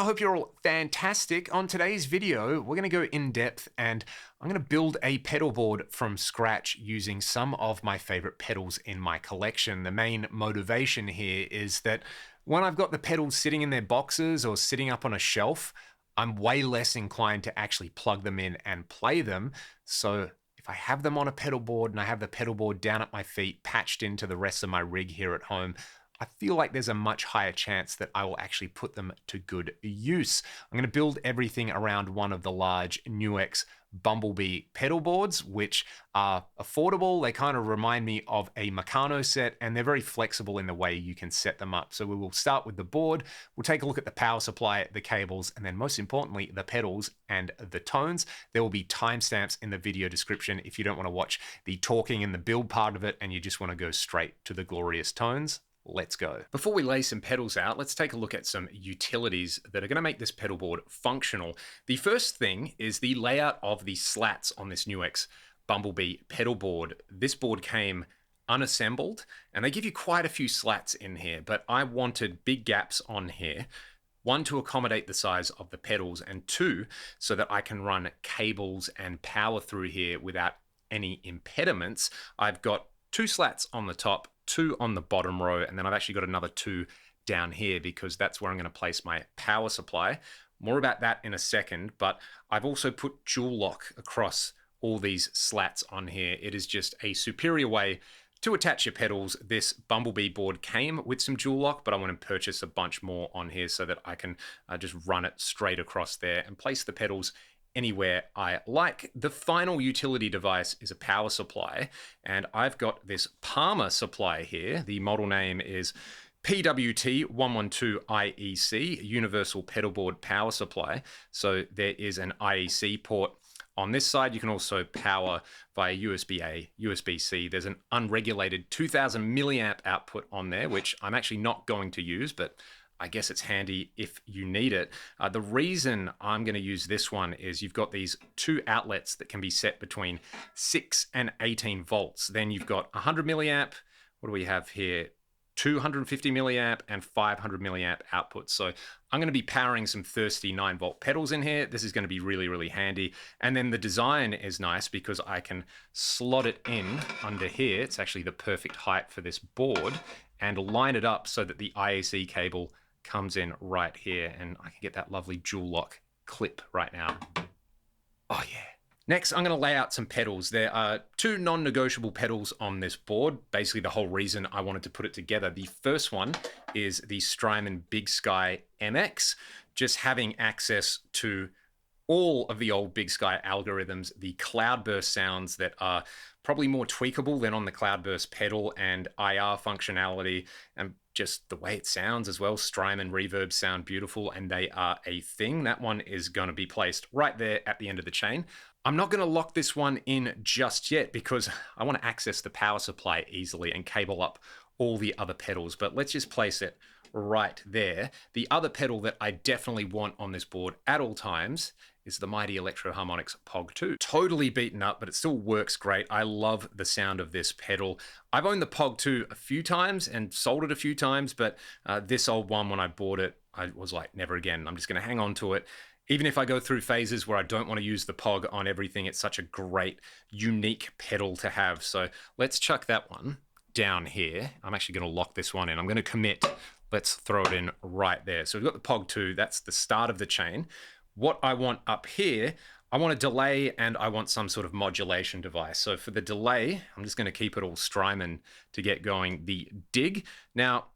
I hope you're all fantastic. On today's video, we're going to go in depth and I'm going to build a pedal board from scratch using some of my favorite pedals in my collection. The main motivation here is that when I've got the pedals sitting in their boxes or sitting up on a shelf, I'm way less inclined to actually plug them in and play them. So if I have them on a pedal board and I have the pedal board down at my feet, patched into the rest of my rig here at home, I feel like there's a much higher chance that I will actually put them to good use. I'm going to build everything around one of the large Nuix Bumblebee pedal boards, which are affordable. They kind of remind me of a Meccano set, and they're very flexible in the way you can set them up. So we will start with the board. We'll take a look at the power supply, the cables, and then most importantly, the pedals and the tones. There will be timestamps in the video description if you don't want to watch the talking and the build part of it and you just want to go straight to the glorious tones. Let's go. Before we lay some pedals out, let's take a look at some utilities that are going to make this pedal board functional. The first thing is the layout of the slats on this Nuix Bumblebee pedal board. This board came unassembled and they give you quite a few slats in here, but I wanted big gaps on here. One, to accommodate the size of the pedals, and two, so that I can run cables and power through here without any impediments. I've got two slats on the top, two on the bottom row, and then I've actually got another two down here because that's where I'm going to place my power supply. More about that in a second, but I've also put dual lock across all these slats on here. It is just a superior way to attach your pedals. This Bumblebee board came with some dual lock, but I want to purchase a bunch more on here so that I can just run it straight across there and place the pedals anywhere I like. The final utility device is a power supply, and I've got this Palmer supply here. The model name is PWT112IEC, Universal Pedal Board Power Supply. So there is an IEC port on this side. You can also power via USB-A, USB-C. There's an unregulated 2000 milliamp output on there, which I'm actually not going to use, but I guess it's handy if you need it. The reason I'm going to use this one is you've got these two outlets that can be set between 6 and 18 volts. Then you've got 100 milliamp. What do we have here? 250 milliamp and 500 milliamp outputs. So I'm going to be powering some thirsty 9-volt pedals in here. This is going to be really, really handy. And then the design is nice because I can slot it in under here. It's actually the perfect height for this board, and line it up so that the IEC cable comes in right here, and I can get that lovely dual lock clip right now. Oh yeah. Next, I'm going to lay out some pedals. There are two non-negotiable pedals on this board. Basically, the whole reason I wanted to put it together. The first one is the Strymon Big Sky MX. Just having access to all of the old Big Sky algorithms, the cloudburst sounds that are probably more tweakable than on the cloudburst pedal, and IR functionality, and just the way it sounds as well. Strymon reverbs sound beautiful, and they are a thing. That one is going to be placed right there at the end of the chain. I'm not going to lock this one in just yet because I want to access the power supply easily and cable up all the other pedals, but let's just place it right there. The other pedal that I definitely want on this board at all times is the Mighty Electro Harmonix POG 2. Totally beaten up, but it still works great. I love the sound of this pedal. I've owned the POG 2 a few times and sold it a few times, but this old one, when I bought it, I was like, never again. I'm just going to hang on to it. Even if I go through phases where I don't want to use the POG on everything, it's such a great, unique pedal to have. So let's chuck that one down here. I'm actually going to lock this one in. I'm going to commit. Let's throw it in right there. So we've got the POG 2. That's the start of the chain. What I want up here, I want a delay and I want some sort of modulation device. So for the delay, I'm just going to keep it all Strymon to get going. The dig. Now,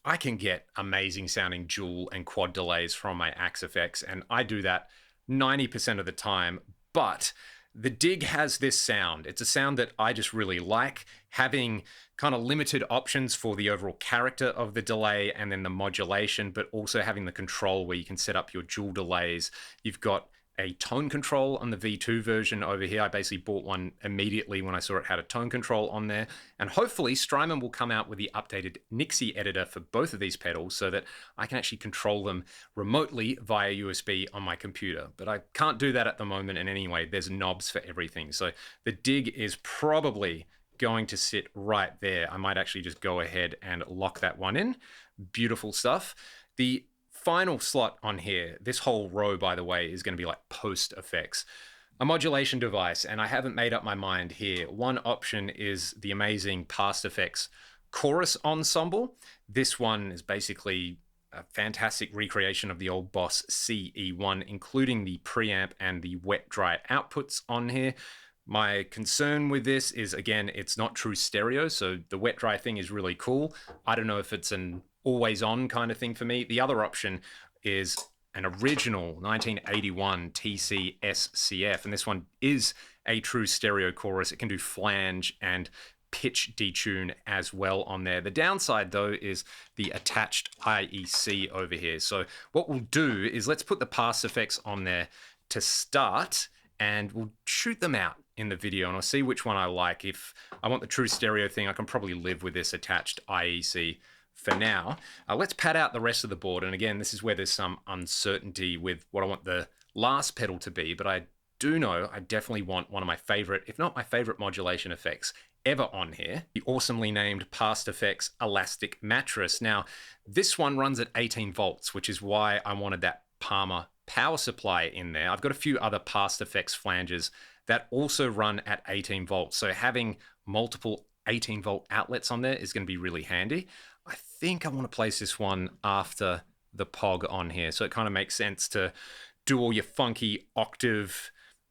I can get amazing sounding dual and quad delays from my Axe FX, and I do that 90% of the time, but the dig has this sound. It's a sound that I just really like, having kind of limited options for the overall character of the delay and then the modulation, but also having the control where you can set up your dual delays. You've got a tone control on the V2 version over here. I basically bought one immediately when I saw it had a tone control on there. And hopefully Strymon will come out with the updated Nixie editor for both of these pedals so that I can actually control them remotely via USB on my computer. But I can't do that at the moment in any way. There's knobs for everything. So the dig is probably going to sit right there. I might actually just go ahead and lock that one in. Beautiful stuff. The final slot on here, this whole row, by the way, is going to be like post effects. A modulation device, and I haven't made up my mind here. One option is the amazing Past Effects Chorus Ensemble. This one is basically a fantastic recreation of the old Boss CE1, including the preamp and the wet dry outputs on here. My concern with this is, again, it's not true stereo, so the wet dry thing is really cool. I don't know if it's an always on kind of thing for me. The other option is an original 1981 TC SCF, and this one is a true stereo chorus. It can do flange and pitch detune as well on there. The downside though is the attached IEC over here. So what we'll do is let's put the Past Effects on there to start, and we'll shoot them out in the video and I'll see which one I like. If I want the true stereo thing, I can probably live with this attached IEC for now. Let's pad out the rest of the board. And again, this is where there's some uncertainty with what I want the last pedal to be, but I do know I definitely want one of my favorite, if not my favorite modulation effects ever on here, the awesomely named Past Effects Elastic Mattress. Now, this one runs at 18 volts, which is why I wanted that Palmer power supply in there. I've got a few other Past Effects flanges that also run at 18 volts. So having multiple 18 volt outlets on there is going to be really handy. I think I want to place this one after the POG on here. So it kind of makes sense to do all your funky octave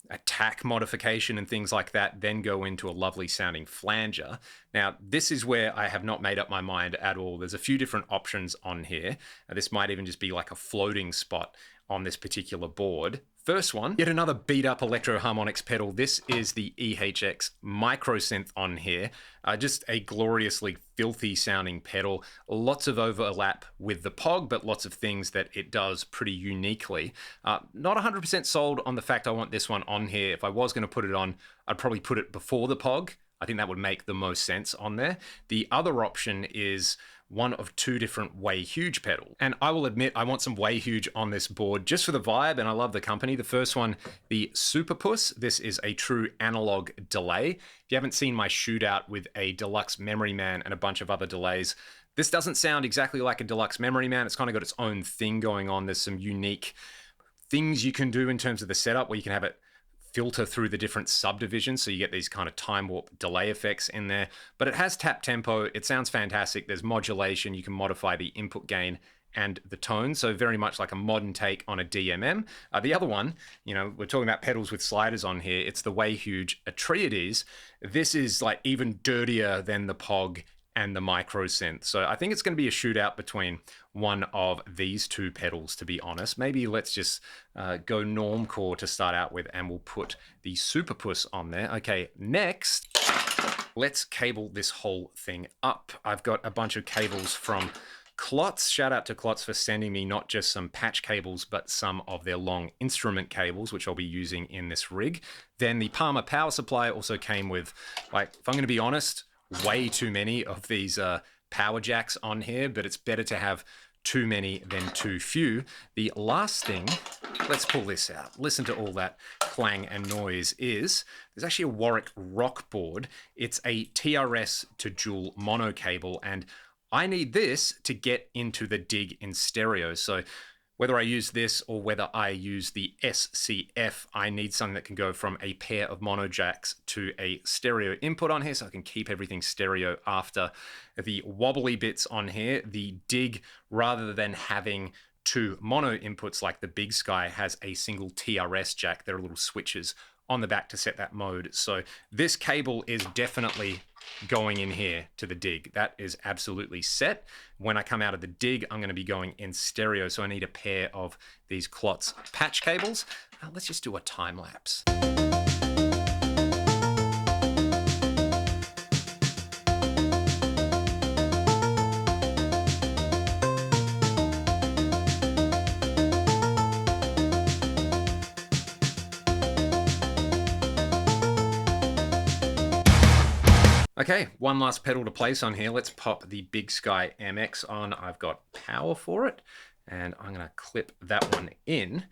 attack modification and things like that, then go into a lovely sounding flanger. Now, this is where I have not made up my mind at all. There's a few different options on here. This might even just be like a floating spot on this particular board. First one, yet another beat up electro harmonics pedal. This is the EHX Microsynth on here. Just a gloriously filthy sounding pedal. Lots of overlap with the POG, but lots of things that it does pretty uniquely. Not 100% sold on the fact I want this one on here. If I was going to put it on, I'd probably put it before the POG. I think that would make the most sense on there. The other option is one of two different Way Huge pedals. And I will admit, I want some Way Huge on this board just for the vibe, and I love the company. The first one, the Supa-Puss. This is a true analog delay. If you haven't seen my shootout with a deluxe Memory Man and a bunch of other delays, this doesn't sound exactly like a deluxe Memory Man. It's kind of got its own thing going on. There's some unique things you can do in terms of the setup where you can have it filter through the different subdivisions, so you get these kind of time warp delay effects in there. But it has tap tempo, it sounds fantastic. There's modulation, you can modify the input gain and the tone, so very much like a modern take on a DMM. The other one, you know, we're talking about pedals with sliders on here, it's the Way Huge Atreides. This is like even dirtier than the POG and the Microsynth. So I think it's going to be a shootout between one of these two pedals, to be honest. Maybe let's just go normcore to start out with, and we'll put the Supa-Puss on there. Okay, next, let's cable this whole thing up. I've got a bunch of cables from Klotz. Shout out to Klotz for sending me not just some patch cables, but some of their long instrument cables, which I'll be using in this rig. Then the Palmer power supply also came with, like, if I'm going to be honest, way too many of these power jacks on here, but it's better to have too many than too few. The last thing, let's pull this out. Listen to all that clang and noise. There's actually a Warwick Rock board. It's a TRS to dual mono cable, and I need this to get into the dig in stereo. So whether I use this or whether I use the SCF, I need something that can go from a pair of mono jacks to a stereo input on here, so I can keep everything stereo after the wobbly bits on here. The dig, rather than having two mono inputs like the Big Sky, has a single TRS jack. There are little switches on the back to set that mode. So this cable is definitely going in here to the dig. That is absolutely set. When I come out of the dig, I'm going to be going in stereo, so I need a pair of these Klotz patch cables. Let's just do a time lapse. Okay, one last pedal to place on here. Let's pop the Big Sky MX on. I've got power for it, and I'm going to clip that one in.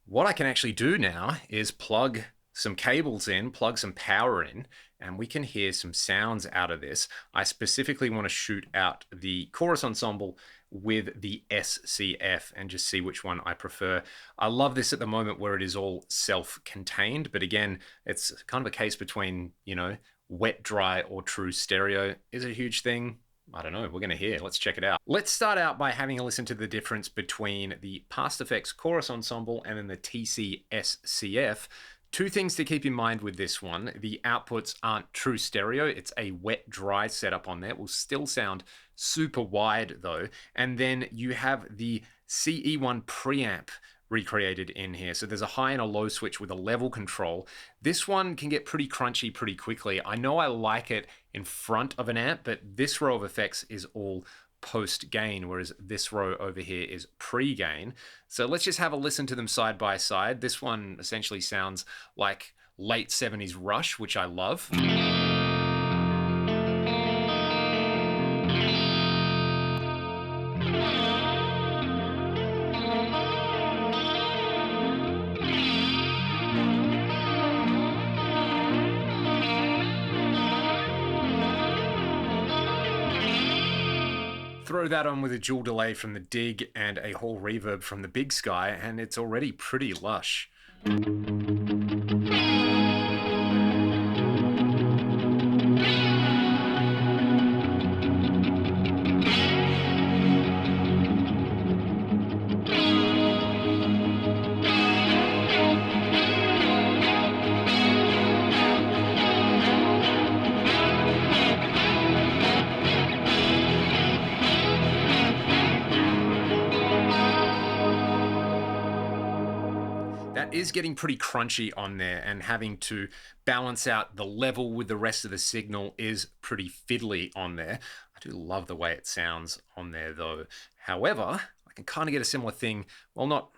What I can actually do now is plug some cables in, plug some power in, and we can hear some sounds out of this. I specifically want to shoot out the chorus ensemble with the SCF and just see which one I prefer. I love this at the moment where it is all self-contained, but again, it's kind of a case between, you know, wet, dry, or true stereo. Is it a huge thing? I don't know, we're going to hear. Let's check it out. Let's start out by having a listen to the difference between the Past Effects Chorus Ensemble and then the TC SCF. Two things to keep in mind with this one. The outputs aren't true stereo. It's a wet, dry setup on there. It will still sound super wide though. And then you have the CE1 preamp recreated in here. So there's a high and a low switch with a level control. This one can get pretty crunchy pretty quickly. I know I like it in front of an amp, but this row of effects is all post gain, whereas this row over here is pre-gain. So let's just have a listen to them side by side. This one essentially sounds like late 70s Rush, which I love. Throw that on with a dual delay from the Dig and a hall reverb from the Big Sky, and it's already pretty lush. That is getting pretty crunchy on there, and having to balance out the level with the rest of the signal is pretty fiddly on there. I do love the way it sounds on there though. However, I can kind of get a similar thing, well, not...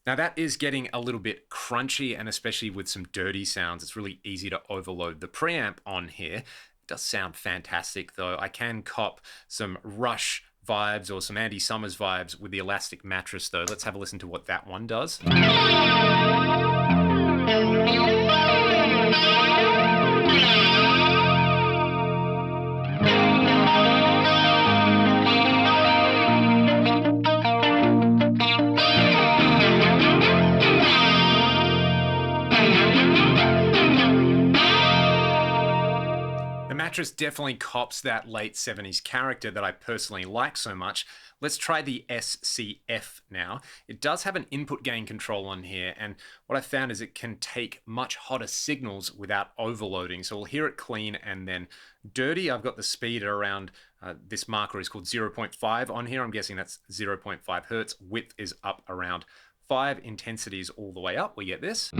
Now that is getting a little bit crunchy, and especially with some dirty sounds, it's really easy to overload the preamp on here. It does sound fantastic though. I can cop some Rush vibes or some Andy Summers vibes with the Elastic Mattress though. Let's have a listen to what that one does. Mattress definitely cops that late 70s character that I personally like so much. Let's try the SCF now. It does have an input gain control on here, and what I found is it can take much hotter signals without overloading. So we'll hear it clean and then dirty. I've got the speed at around, this marker is called 0.5 on here. I'm guessing that's 0.5 hertz. Width is up around 5. Intensities all the way up. We get this.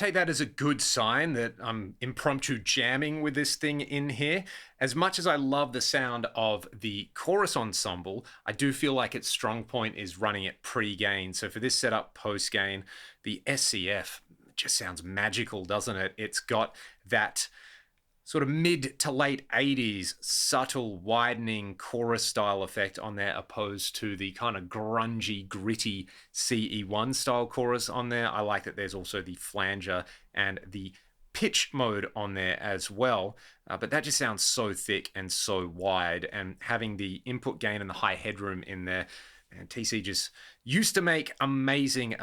take that as a good sign that I'm impromptu jamming with this thing in here. As much as I love the sound of the chorus ensemble, I do feel like its strong point is running at pre-gain. So for this setup post-gain, the SCF just sounds magical, doesn't it? It's got that sort of mid to late 80s subtle widening chorus style effect on there, opposed to the kind of grungy gritty CE1 style chorus on there. I like that there's also the flanger and the pitch mode on there as well, but that just sounds so thick and so wide, and having the input gain and the high headroom in there. And TC just used to make amazing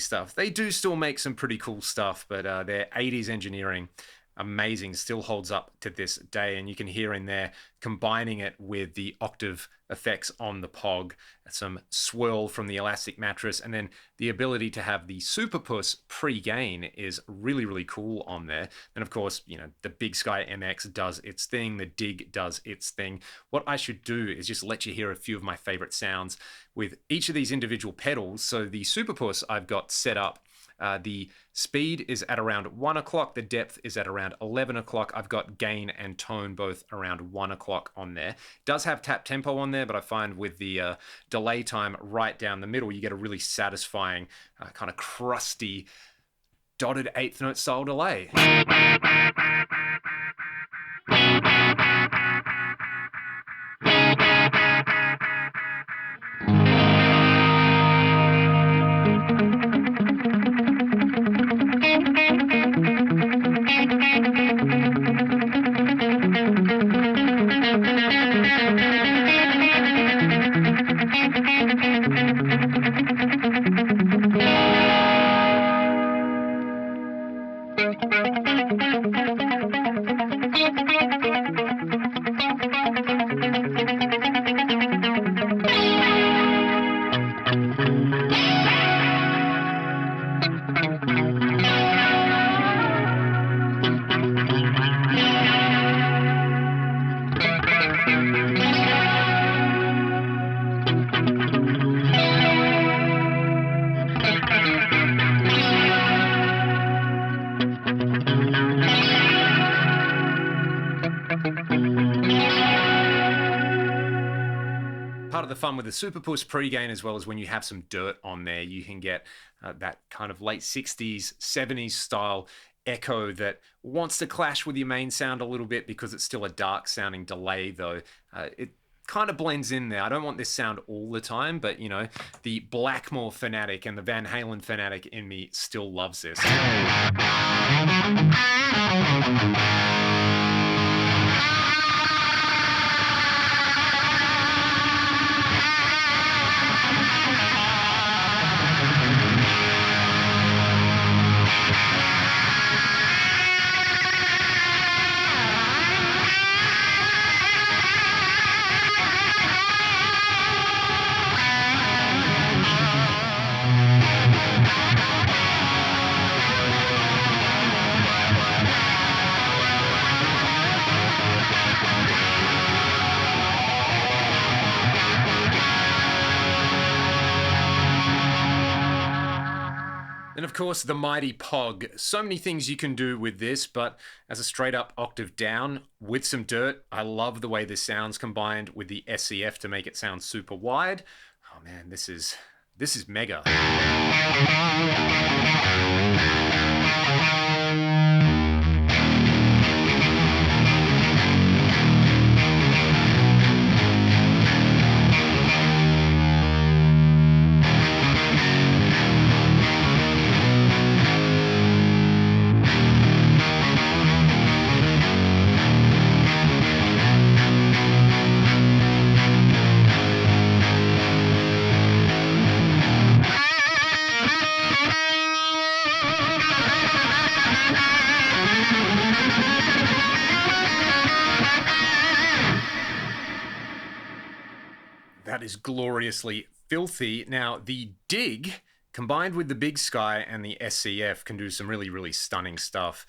stuff. They do still make some pretty cool stuff, but their 80s engineering, amazing, still holds up to this day. And you can hear in there, combining it with the octave effects on the Pog, some swirl from the elastic mattress, and then the ability to have the Supa-Puss pre-gain is really cool on there. And of course, you know, the Big Sky MX does its thing, the Dig does its thing. What I should do is just let you hear a few of my favorite sounds with each of these individual pedals. So the Supa-Puss I've got set up, the speed is at around 1 o'clock. The depth is at around 11 o'clock. I've got gain and tone both around 1 o'clock on there. It does have tap tempo on there, but I find with the delay time right down the middle, you get a really satisfying kind of crusty dotted eighth note style delay. Part of the fun with the Supa-Puss pre-gain, as well as when you have some dirt on there, you can get that kind of late 60s, 70s style echo that wants to clash with your main sound a little bit because it's still a dark sounding delay though. It kind of blends in there. I don't want this sound all the time, but you know, the Blackmore fanatic and the Van Halen fanatic in me still loves this. And of course, the mighty Pog. So many things you can do with this, but as a straight up octave down with some dirt, I love the way this sounds combined with the SCF to make it sound super wide. Oh man, this is mega. That is gloriously filthy. Now, the Dig, combined with the Big Sky and the SCF, can do some really stunning stuff.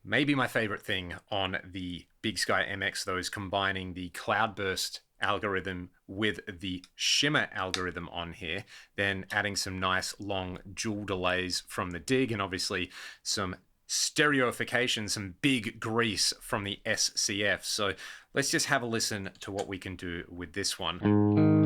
Maybe my favorite thing on the Big Sky MX, though, is combining the cloudburst algorithm with the shimmer algorithm on here, then adding some nice long dual delays from the dig, and obviously some stereoification, some big grease from the SCF. So let's just have a listen to what we can do with this one.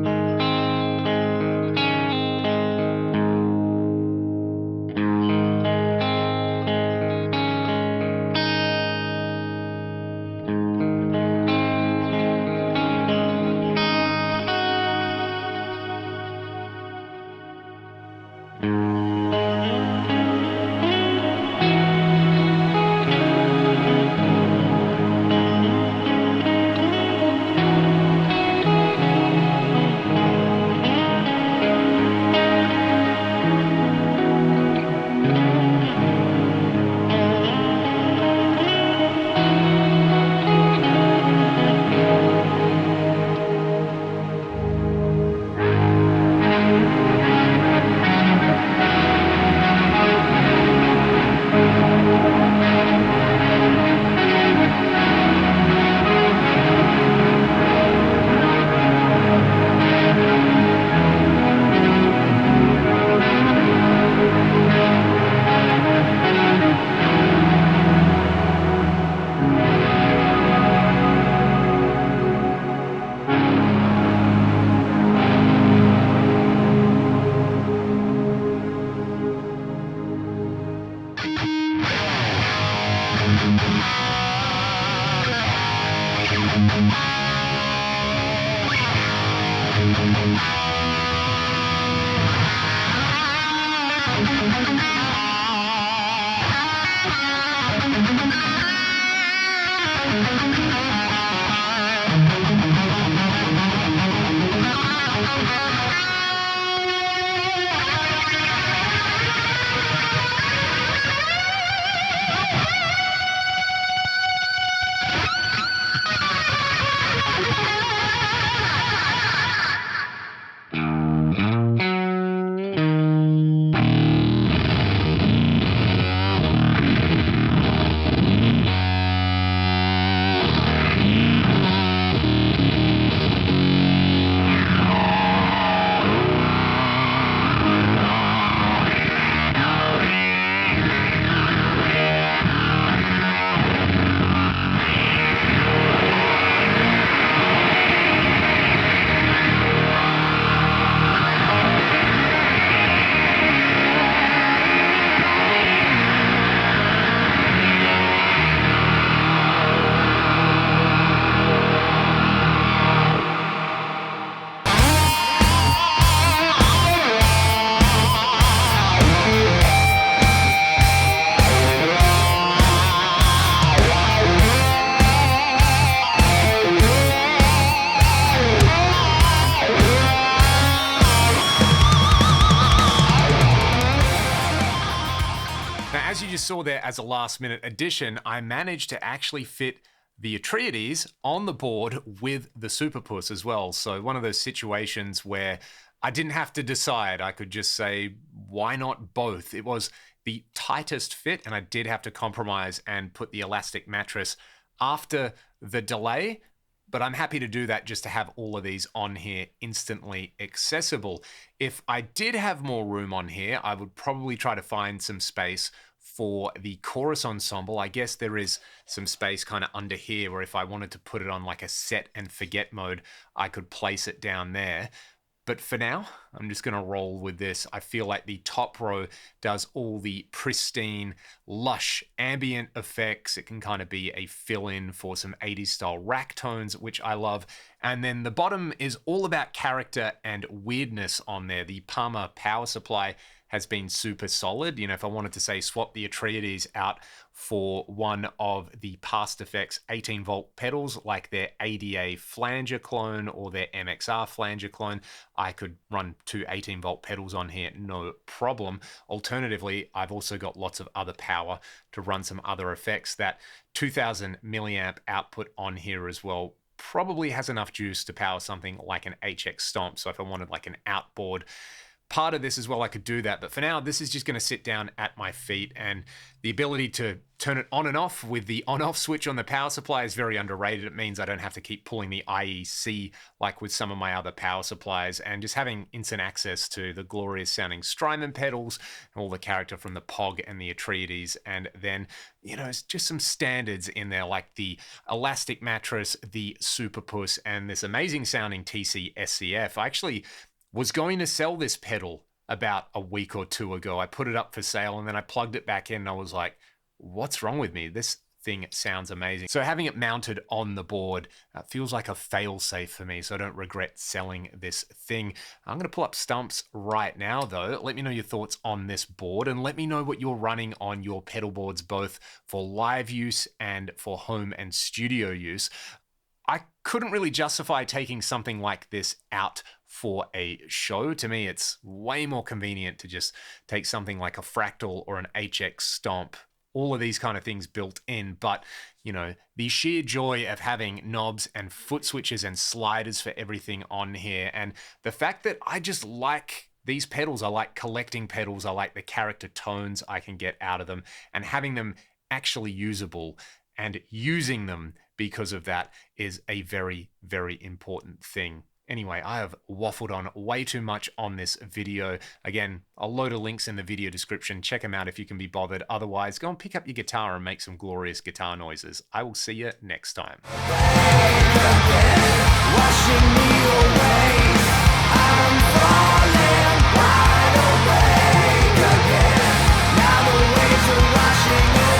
As you just saw there as a last minute addition, I managed to actually fit the Atreides on the board with the Supa-Puss as well. So one of those situations where I didn't have to decide. I could just say, why not both? It was the tightest fit, and I did have to compromise and put the elastic mattress after the delay, but I'm happy to do that just to have all of these on here instantly accessible. If I did have more room on here, I would probably try to find some space for the chorus ensemble. I guess there is some space kind of under here where if I wanted to put it on like a set and forget mode, I could place it down there. But for now, I'm just going to roll with this. I feel like the top row does all the pristine, lush ambient effects. It can kind of be a fill-in for some 80s style rack tones, which I love. And then the bottom is all about character and weirdness on there. The Palmer power supply has been super solid. You know, if I wanted to say swap the Atreides out for one of the past effects 18 volt pedals like their ADA flanger clone or their MXR flanger clone, I could run two 18 volt pedals on here, no problem. Alternatively, I've also got lots of other power to run some other effects. That 2000 milliamp output on here as well probably has enough juice to power something like an HX Stomp. So if I wanted like an outboard part of this as well, I could do that. But for now, this is just going to sit down at my feet, and the ability to turn it on and off with the on-off switch on the power supply is very underrated. It means I don't have to keep pulling the IEC like with some of my other power supplies, and just having instant access to the glorious sounding Strymon pedals, all the character from the Pog and the Atreides, and then, you know, it's just some standards in there like the elastic mattress, the Supa-Puss, and this amazing sounding TC SCF. I actually was going to sell this pedal about a week or two ago. I put it up for sale and then I plugged it back in and I was like, what's wrong with me? This thing sounds amazing. So having it mounted on the board feels like a fail-safe for me, so I don't regret selling this thing. I'm going to pull up Stumps right now though. Let me know your thoughts on this board, and let me know what you're running on your pedal boards, both for live use and for home and studio use. I couldn't really justify taking something like this out for a show. To me, it's way more convenient to just take something like a Fractal or an HX Stomp, all of these kind of things built in. But, you know, the sheer joy of having knobs and foot switches and sliders for everything on here, and the fact that I just like these pedals, I like collecting pedals, I like the character tones I can get out of them, and having them actually usable and using them because of that is a very, very important thing. Anyway, I have waffled on way too much on this video. Again, I'll load of links in the video description. Check them out if you can be bothered. Otherwise, go and pick up your guitar and make some glorious guitar noises. I will see you next time. Washing me away, I'm falling wide awake again. Now the waves are washing over.